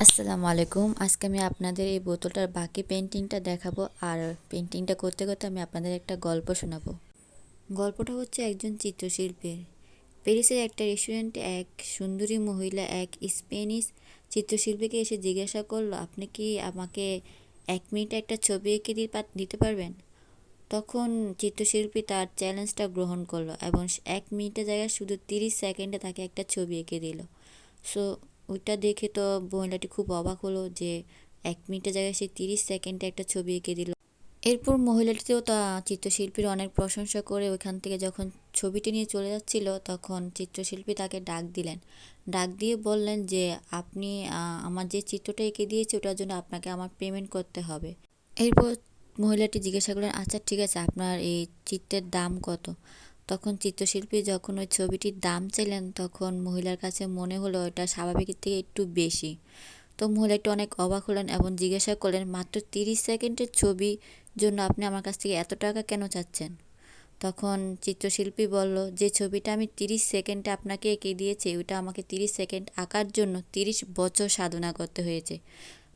আসসালামু আলাইকুম। আজকে আমি আপনাদের এই বোতলটার বাকি পেইন্টিংটা দেখাবো। আর পেইন্টিংটা করতে করতে আমি আপনাদের একটা গল্প শোনাবো। গল্পটা হচ্ছে একজন চিত্রশিল্পীর। প্যারিসের একটা রেস্টুরেন্টে এক সুন্দরী মহিলা এক স্প্যানিশ চিত্রশিল্পীকে এসে জিজ্ঞাসা করলো, আপনি কি আমাকে 1 মিনিটে একটা ছবি এঁকে দিতে পারবেন? তখন চিত্রশিল্পী তার চ্যালেঞ্জটা গ্রহণ করলো এবং 1 মিনিটের জায়গায় শুধু 30 সেকেন্ডে তাকে একটা ছবি এঁকে দিল। সো ওইটা দেখে তো মহিলাটি খুব অবাক হলো যে 1 মিনিটের জায়গায় সে 30 সেকেন্ডে একটা ছবি এঁকে দিল। এরপর মহিলাটিও তা চিত্রশিল্পীর অনেক প্রশংসা করে ওইখান থেকে যখন ছবিটি নিয়ে চলে যাচ্ছিল, তখন চিত্রশিল্পী তাকে ডাক দিলেন। ডাক দিয়ে বললেন যে আপনি আমার যে চিত্রটা এঁকে দিয়েছে ওটার জন্য আপনাকে আমার পেমেন্ট করতে হবে। এরপর মহিলাটি জিজ্ঞাসা করলেন, আচ্ছা ঠিক আছে, আপনার এই চিত্রের দাম কত? তখন চিত্রশিল্পী যখন ওই ছবিটির দাম চাইলেন, তখন মহিলার কাছে মনে হলো এটা স্বাভাবিকের থেকে একটু বেশি। তো মহিলাটি অনেক অবাক হলেন এবং জিজ্ঞাসা করলেন, মাত্র 30 সেকেন্ডের ছবির জন্য আপনি আমার কাছ থেকে এত টাকা কেন চাচ্ছেন? তখন চিত্রশিল্পী বলল, যে ছবিটা আমি 30 সেকেন্ডে আপনাকে এঁকে দিয়েছি ওইটা আমাকে 30 সেকেন্ড আঁকার জন্য 30 বছর সাধনা করতে হয়েছে।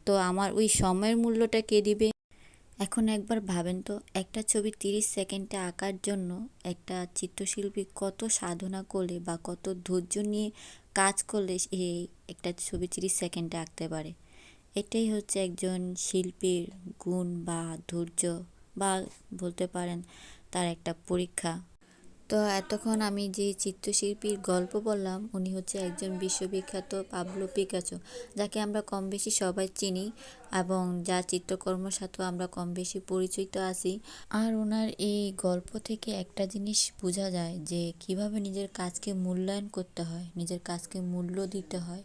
তো আমার ওই সময়ের মূল্যটা কে দিবে? এখন একবার ভাবেন তো, একটা ছবি 30 সেকেন্ডে আঁকার জন্য একটা চিত্রশিল্পী কত সাধনা করলে বা কত ধৈর্য নিয়ে কাজ করলে এই একটা ছবি 30 সেকেন্ডে আঁকতে পারে। এটাই হচ্ছে একজন শিল্পীর গুণ বা ধৈর্য, বা বলতে পারেন তার একটা পরীক্ষা। তো এতক্ষণ আমি যে চিত্রশিল্পীর গল্প বললাম, উনি হচ্ছে একজন বিশ্ববিখ্যাত পাবলো পিকাসো, যাকে আমরা কম বেশি সবাই চিনি এবং যার চিত্রকর্মের সাথেও আমরা কম বেশি পরিচিত আছি। আর ওনার এই গল্প থেকে একটা জিনিস বোঝা যায় যে কিভাবে নিজের কাজকে মূল্যায়ন করতে হয়, নিজের কাজকে মূল্য দিতে হয়।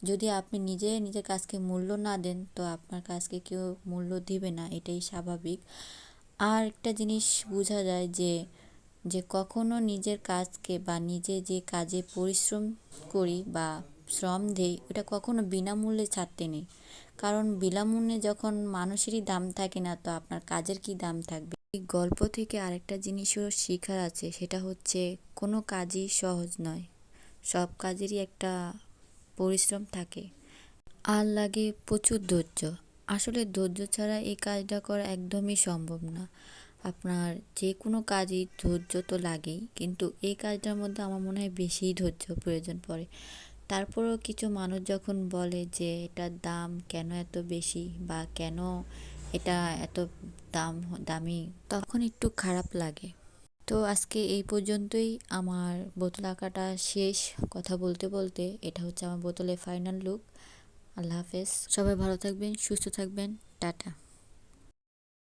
যদি আপনি নিজে নিজের কাজকে মূল্য না দেন, তো আপনার কাজকে কেউ মূল্য দিবে না, এটাই স্বাভাবিক। আর একটা জিনিস বোঝা যায় যে যে কখনো নিজের কাজকে বা নিজে যে কাজে পরিশ্রম করি বা শ্রম দেই ওটা কখনো বিনামূল্যে ছাড়তে নেই। কারণ বিনামূল্যে যখন মানুষেরই দাম থাকে না, তো আপনার কাজের কি দাম থাকবে? এই গল্প থেকে আরেকটা জিনিসও শেখার আছে, সেটা হচ্ছে কোনো কাজই সহজ নয়, সব কাজেরই একটা পরিশ্রম থাকে আর লাগে প্রচুর ধৈর্য। আসলে ধৈর্য ছাড়া এই কাজটা করা একদমই সম্ভব না। আপনার যে কোনো কাজই ধৈর্য তো লাগেই, কিন্তু এই কাজটার মধ্যে আমার মনে হয় বেশিই ধৈর্য প্রয়োজন পড়ে। তারপরেও কিছু মানুষ যখন বলে যে এটার দাম কেন এত বেশি বা কেন এটা এত দামি, তখন একটু খারাপ লাগে। তো আজকে এই পর্যন্তই আমার বোতল আঁকাটা শেষ। কথা বলতে বলতে এটা হচ্ছে আমার বোতলের ফাইনাল লুক। আল্লাহ হাফেজ, সবাই ভালো থাকবেন, সুস্থ থাকবেন, টাটা।